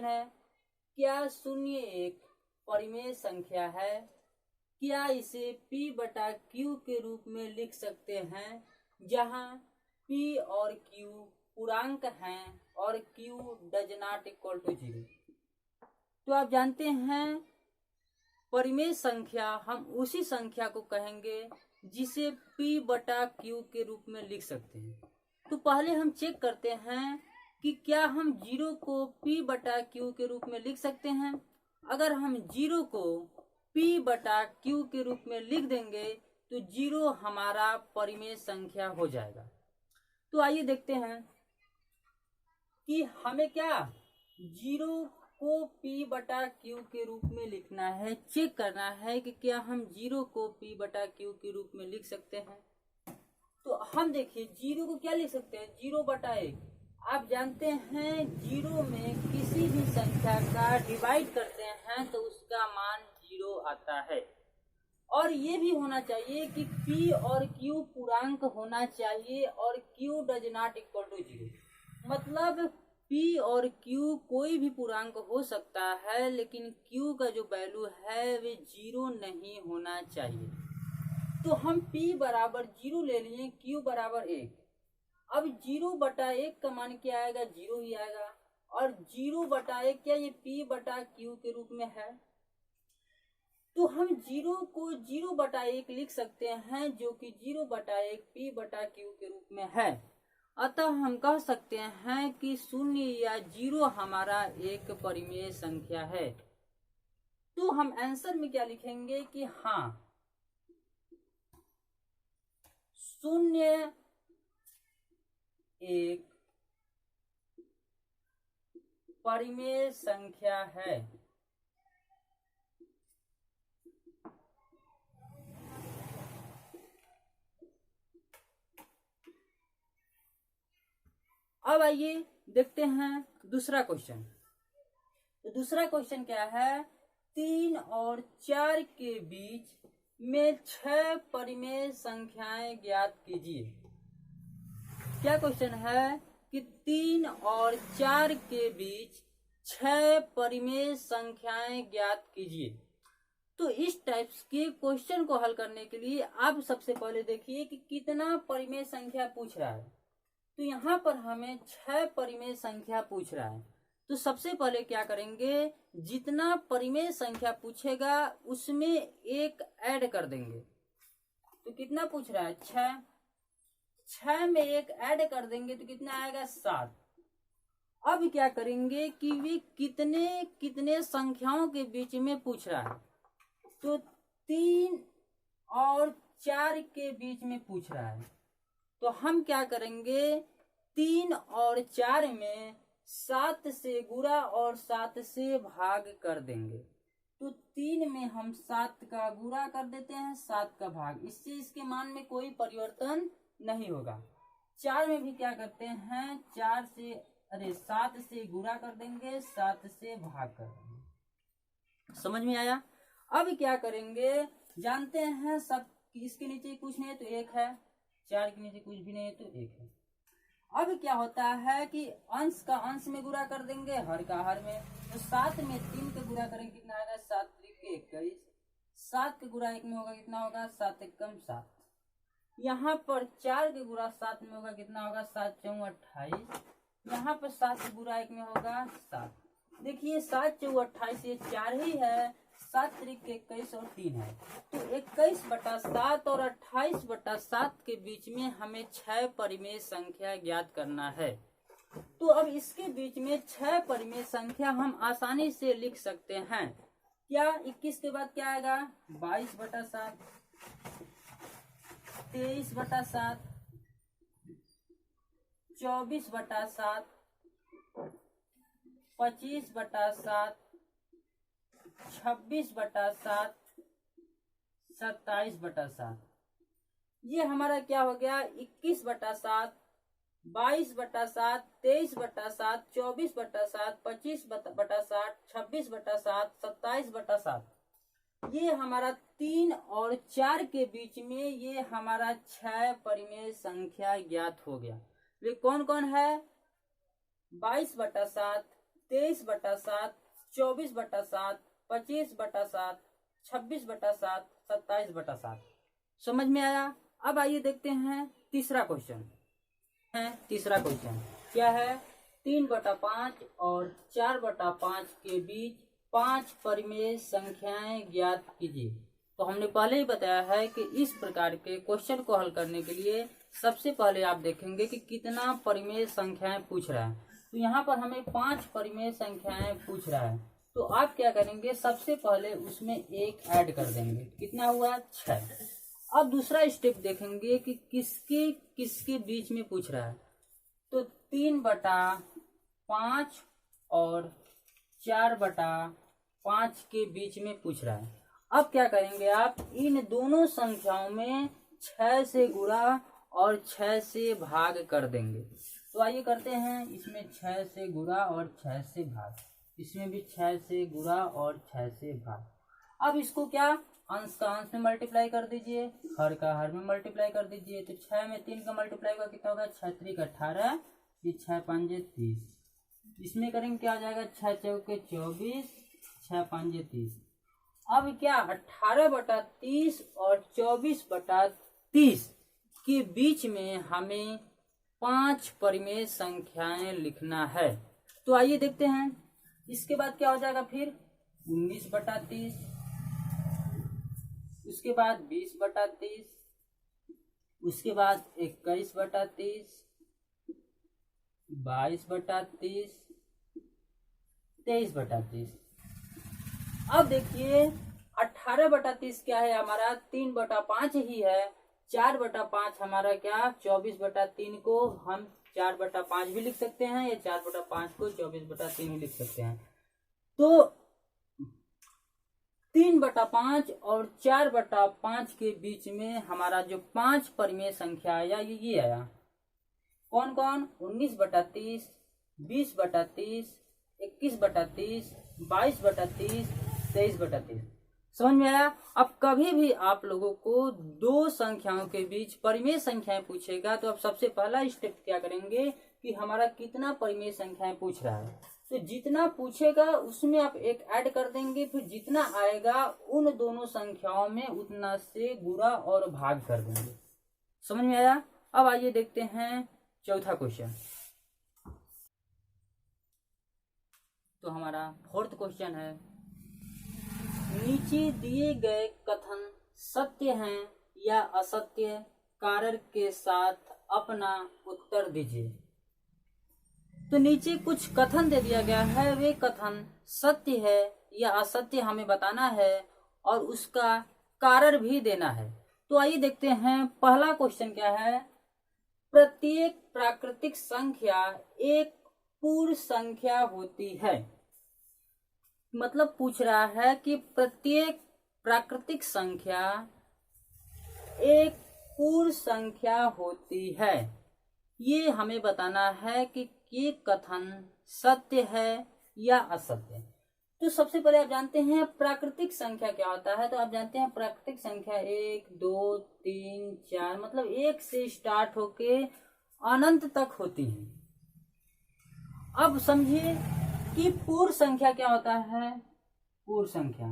Question है, क्या शून्य एक परिमेय संख्या है? क्या इसे P बटा Q के रूप में लिख सकते हैं, जहां P और Q पूर्णांक हैं और Q does not equal to 0। तो आप जानते हैं परिमेय संख्या हम उसी संख्या को कहेंगे जिसे P बटा Q के रूप में लिख सकते हैं। तो पहले हम चेक करते हैं कि क्या हम 0 को P बटा Q के रूप में लिख सकते हैं। अगर हम 0 को P बटा Q के रूप में लिख देंगे तो 0 हमारा परिमेय संख्या हो जाएगा। तो आइए देखते हैं कि हमें क्या 0 को P बटा Q के रूप में लिखना है। चेक करना है कि क्या हम 0 को P बटा Q के रूप में लिख सकते हैं। तो हम देखिए 0 को क्या लिख सकते हैं, 0 बटा 1। आप जानते हैं 0 में किसी भी संख्या का डिवाइड करते हैं तो उसका मान 0 आता है। और ये भी होना चाहिए कि P और Q पूर्णांक होना चाहिए और Q does not equal to 0। मतलब P और Q कोई भी पूर्णांक हो सकता है, लेकिन Q का जो वैल्यू है वे 0 नहीं होना चाहिए। तो हम P बराबर 0 ले लिए, Q बराबर 1। अब 0 बटा 1 का मान क्या आएगा, 0 ही आएगा। और 0 बटा 1 क्या ये P बटा Q के रूप में है। तो हम 0 को 0 बटा 1 लिख सकते हैं, जो कि 0 बटा 1 P बटा Q के रूप में है। अतः हम कह सकते हैं कि 0 या 0 हमारा एक परिमेय संख्या है। तो हम आंसर में क्या लिखेंगे कि हाँ 0 एक परिमेय संख्या है। अब आइए देखते हैं दूसरा क्वेश्चन। तो दूसरा क्वेश्चन क्या है, 3 और 4 के बीच में 6 परिमेय संख्याएं ज्ञात कीजिए। क्या क्वेश्चन है कि 3 और 4 के बीच 6 परिमेय संख्याएं ज्ञात कीजिए। तो इस टाइप्स के क्वेश्चन को हल करने के लिए आप सबसे पहले देखिए कि कितना परिमेय संख्या पूछ रहा है। तो यहाँ पर हमें 6 परिमेय संख्या पूछ रहा है। तो सबसे पहले क्या करेंगे, जितना परिमेय संख्या पूछेगा उसमें एक ऐड कर देंगे। तो कितना पूछ रहा है, 6। 6 में एक ऐड कर देंगे तो कितना आएगा, 7। अब क्या करेंगे कि वे कितने कितने संख्याओं के बीच में पूछ रहा है। तो 3 और 4 के बीच में पूछ रहा है। तो हम क्या करेंगे, 3 और 4 में 7 से गुणा और 7 से भाग कर देंगे। तो 3 में हम 7 का गुणा कर देते हैं, 7 का भाग, इससे इसके मान में कोई परिवर्तन नहीं होगा। 4 में भी क्या करते हैं, 7 से गुणा कर देंगे, 7 से भाग कर देंगे। समझ में आया। अब क्या करेंगे, जानते हैं सब इसके नीचे कुछ नहीं है तो 1 है, 4 के नीचे कुछ भी नहीं है तो 1 है। अब क्या होता है कि अंश का अंश में गुणा कर देंगे, हर का हर में। तो 7 में 3 के गुणा करेंगे, कितना आएगा, 7 त्रिक 21। 7 के गुणा 1 में होगा, कितना होगा, 7 एकम 7। यहाँ पर 4 के गुणा 7 में होगा, कितना होगा, 7 चौं 28। यहाँ पर 7 के गुणा 1 में होगा 7। देखिए 7 चौं 28, ये 4 ही है। 7 त्रिक 21 और 3 है। तो 21 बटा 7 और 28 बटा 7 के बीच में हमें 6 परिमेय संख्या ज्ञात करना है। तो अब इसके बीच में 6 परिमेय संख्या हम आसानी से लिख सकते हैं। क्या 21 के बाद क्या आएगा, 22 बटा 7, 23 बटा 7, 24 बटा 7, 25 बटा 7, 26 बटा 7, 27 बटा 7। ये हमारा क्या हो गया, 21 बटा 7, 22 बटा 7, 23 बटा 7, 24 बटा 7, 25 बटा 7, 26 बटा 7, 27 बटा 7। ये हमारा 3 और 4 के बीच में ये हमारा 6 परिमेय संख्या ज्ञात हो गया। वे कौन कौन है, 22 बटा 7, 23/7, 24/7, 25/7, 26/7, 27/7। समझ में आया? अब आइए देखते हैं तीसरा क्वेश्चन। तीसरा क्वेश्चन क्या है? 3/5 और 4/5 के बीच 5 परिमेय संख्याएं ज्ञात कीजिए। तो हमने पहले ही बताया है कि इस प्रकार के क्वेश्चन को हल करने के लिए सबसे पहले आप देखेंगे कि कितना परिमेय संख्याएं पूछ रहा है। तो यहाँ पर हमें 5 परिमेय संख्याएं पूछ रहा है। तो आप क्या करेंगे? सबसे पहले उसमें एक ऐड कर देंगे। कितना हुआ? 6। अब दूसरा स्टेप देखेंगे कि किसके किसके बीच में पूछ रहा है। तो 3/5 और 4/5 के बीच में पूछ रहा है। अब क्या करेंगे? आप इन दोनों संख्याओं में 6 से गुणा और 6 से भाग कर देंगे। तो आइए करते हैं। इसमें 6 से गुणा और 6 से भाग, इसमें भी 6 से गुणा और 6 से भाग। अब इसको क्या? अंश का अंश में मल्टीप्लाई कर दीजिए, हर का हर में मल्टीप्लाई कर दीजिए। तो 6 में 3 का मल्टीप्लाई होगा, कितना होगा? 6 3 18, ये 6 5 30। इसमें करेंगे क्या आ जाएगा? 6 चौके 24, 6 5 30। अब क्या? 18/30 और 24/30 के बीच में हमें 5 परिमेय संख्याएं लिखना है। तो आइए देखते हैं। इसके बाद क्या हो जाएगा? फिर 19/30, उसके बाद 20/30, उसके बाद 21/30, 22/30, 23/30। अब देखिए 18/30 क्या है? हमारा 3/5 ही है। 4/5 हमारा क्या? 24/3 को हम 4/5 भी लिख सकते हैं, या 4/5 को 24/3 भी लिख सकते हैं। तो 3/5 और 4/5 के बीच में हमारा जो 5 परिमेय संख्या आया ये आया। कौन कौन? 19/30, 20/30, 21/30, 22/30, 23/30। समझ में आया? अब कभी भी आप लोगों को दो संख्याओं के बीच परिमेय संख्याएं पूछेगा तो आप सबसे पहला स्टेप क्या करेंगे कि हमारा कितना परिमेय संख्याएं पूछ रहा है। तो जितना पूछेगा उसमें आप एक ऐड कर देंगे, फिर जितना आएगा उन दोनों संख्याओं में उतना से गुणा और भाग कर देंगे। समझ में आया? अब आइए देखते हैं चौथा क्वेश्चन। तो हमारा फोर्थ क्वेश्चन है, नीचे दिए गए कथन सत्य हैं या असत्य, कारक के साथ अपना उत्तर दीजिए। तो नीचे कुछ कथन दे दिया गया है, वे कथन सत्य है या असत्य हमें बताना है और उसका कारण भी देना है। तो आइए देखते हैं। पहला क्वेश्चन क्या है? प्रत्येक प्राकृतिक संख्या एक पूर्ण संख्या होती है। मतलब पूछ रहा है कि प्रत्येक प्राकृतिक संख्या एक पूर्ण संख्या होती है। ये हमें बताना है कि ये कथन सत्य है या असत्य। तो सबसे पहले आप जानते हैं प्राकृतिक संख्या क्या होता है। तो आप जानते हैं प्राकृतिक संख्या 1 2 3 4 मतलब 1 से स्टार्ट होके अनंत तक होती है। अब समझिए कि पूर्ण संख्या क्या होता है। पूर्ण संख्या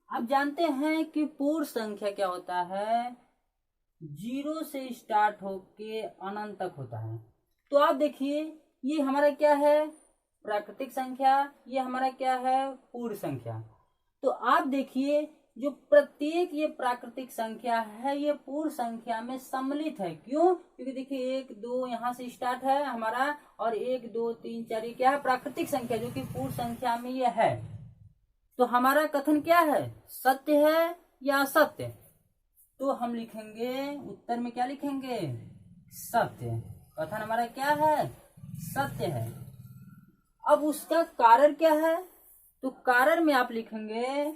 आप जानते हैं कि पूर्ण संख्या क्या होता है। 0 से स्टार्ट होके अनंत तक होता है। तो आप देखिए ये हमारा क्या है? प्राकृतिक संख्या। ये हमारा क्या है? पूर्ण संख्या। तो आप देखिए जो प्रत्येक ये प्राकृतिक संख्या है ये पूर्ण संख्या में सम्मिलित है। क्यों? क्योंकि देखिए 1 2 यहाँ से स्टार्ट है हमारा, और 1 2 3 4 ये क्या है? प्राकृतिक संख्या जो कि पूर्ण संख्या में ये है। तो हमारा कथन क्या है? सत्य है या असत्य? तो हम लिखेंगे उत्तर में क्या लिखेंगे? सत्य। कथन हमारा क्या है? सत्य है। अब उसका कारण क्या है? तो कारण में आप लिखेंगे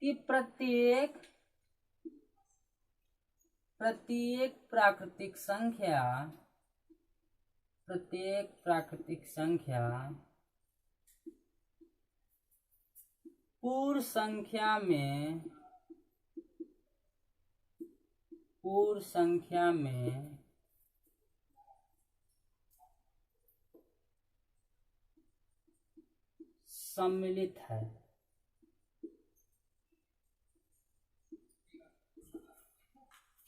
कि प्रत्येक प्राकृतिक संख्या पूर्ण संख्या में सम्मिलित है।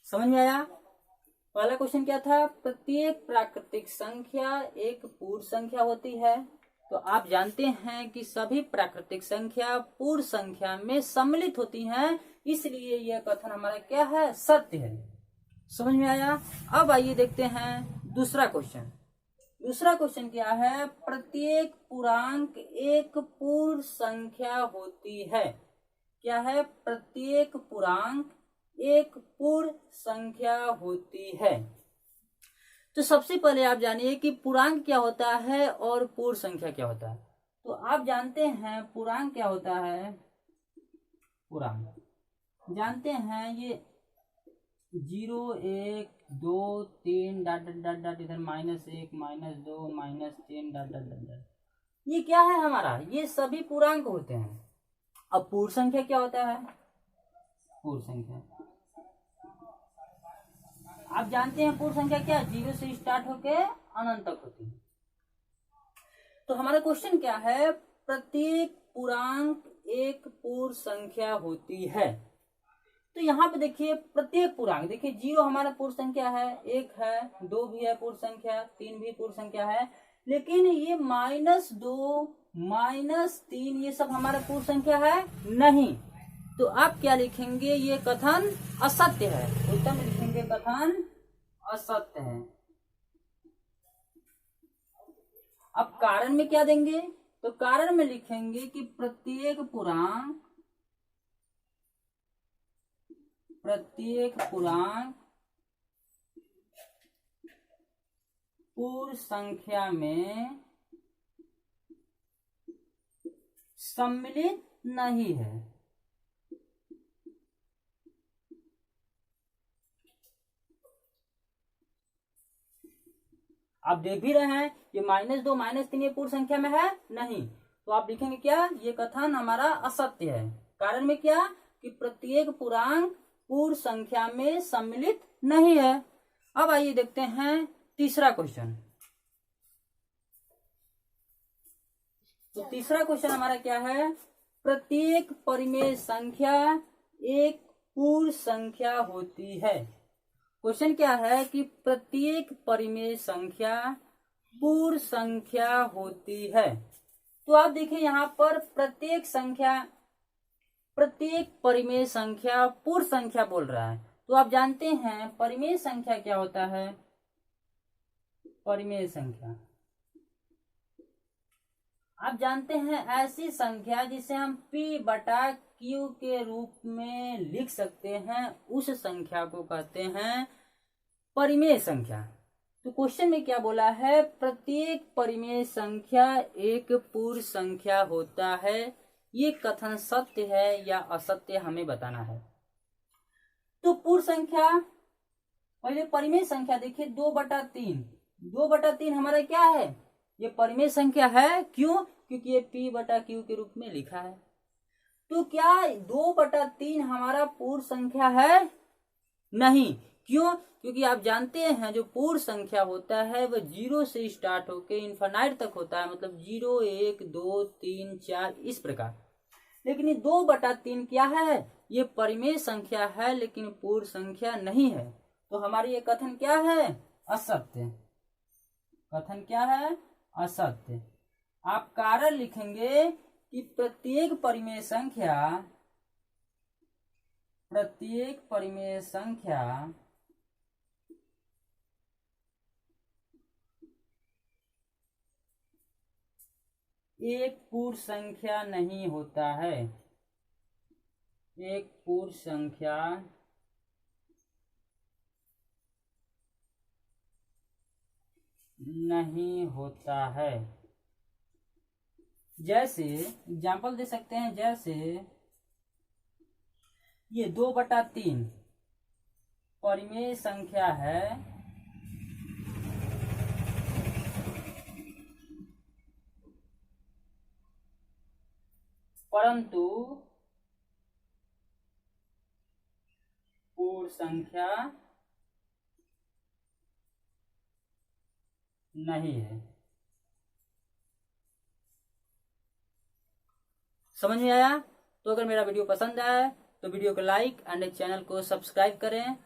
समझ में आया? पहला क्वेश्चन क्या था? प्रत्येक प्राकृतिक संख्या एक पूर्ण संख्या होती है। तो आप जानते हैं कि सभी प्राकृतिक संख्या पूर्ण संख्या में सम्मिलित होती हैं, इसलिए यह कथन हमारा क्या है? सत्य है। समझ में आया? अब आइए देखते हैं दूसरा क्वेश्चन। दूसरा क्वेश्चन क्या है? प्रत्येक पूर्णांक एक पूर्ण संख्या होती है। क्या है? प्रत्येक पूर्णांक एक पूर्ण संख्या होती है। तो सबसे पहले आप जानिए कि पूर्णांक क्या होता है और पूर्ण संख्या क्या होता है। तो आप जानते हैं पूर्णांक क्या होता है? पूर्णांक जानते हैं, ये 0 1 2 3 डॉट डॉट डॉट डॉट, इधर -1 -2 -10 डॉट डॉट डॉट, ये क्या है हमारा? ये सभी पूर्णांक होते हैं। अब पूर्ण संख्या क्या होता है? पूर्ण संख्या आप जानते हैं पूर्ण संख्या क्या? 0 से स्टार्ट होके अनंत तक होती है। तो हमारा क्वेश्चन क्या है? प्रत्येक पूर्णांक एक पूर्ण संख्या होती है। तो यहाँ पे देखिए प्रत्येक पूर्णांक, देखिए 0 हमारा पूर्ण संख्या है, 1 है, 2 भी है पूर्ण संख्या, 3 भी पूर्ण संख्या है, लेकिन ये -2 -3 ये सब हमारा पूर्ण संख्या है नहीं। तो आप क्या लिखेंगे? ये कथन असत्य है। उत्तर में लिखेंगे कथन असत्य है। अब कारण में क्या देंगे? तो कारण में लिखेंगे कि प्रत्येक पूर्णांक पूर्ण संख्या में सम्मिलित नहीं है। आप देख भी रहे हैं ये -2 -3 ये पूर्ण संख्या में है नहीं। तो आप लिखेंगे क्या? ये कथन हमारा असत्य है। कारण में क्या? कि प्रत्येक पूर्णांक पूर्ण संख्या में सम्मिलित नहीं है। अब आइए देखते हैं तीसरा क्वेश्चन। तो तीसरा क्वेश्चन हमारा क्या है? प्रत्येक परिमेय संख्या एक पूर्ण संख्या होती है। क्वेश्चन क्या है कि प्रत्येक परिमेय संख्या पूर्ण संख्या होती है। तो आप देखिए यहाँ पर प्रत्येक परिमेय संख्या पूर्ण संख्या बोल रहा है। तो आप जानते हैं परिमेय संख्या क्या होता है? परिमेय संख्या आप जानते हैं ऐसी संख्या जिसे हम P/Q के रूप में लिख सकते हैं, उस संख्या को कहते हैं परिमेय संख्या। तो क्वेश्चन में क्या बोला है? प्रत्येक परिमेय संख्या एक पूर्ण संख्या होता है। ये कथन सत्य है या असत्य हमें बताना है। तो पूर्ण संख्या, पहले परिमेय संख्या देखिए 2/3। 2/3 हमारा क्या है? ये परिमेय संख्या है। क्यों? क्योंकि ये P/Q के रूप में लिखा है। तो क्या 2/3 हमारा पूर्ण संख्या है? नहीं। क्यों? क्योंकि आप जानते हैं जो पूर्ण संख्या होता है वह 0 से स्टार्ट होकर इनफाइनाइट तक होता है, मतलब 0 1 2 3 4 इस प्रकार। लेकिन ये 2/3 क्या है? ये परिमेय संख्या है लेकिन पूर्ण संख्या नहीं है। तो हमारी ये कथन क्या है? असत्य। कथन क्या है? असत्य। आप कारण लिखेंगे कि प्रत्येक परिमेय संख्या एक पूर्ण संख्या नहीं होता है। एक पूर्ण संख्या नहीं होता है। जैसे एग्जाम्पल दे सकते हैं, जैसे ये 2/3 परिमेय संख्या है, परंतु पूर्ण संख्या नहीं है। समझ में आया? तो अगर मेरा वीडियो पसंद आया तो वीडियो को लाइक एंड चैनल को सब्सक्राइब करें।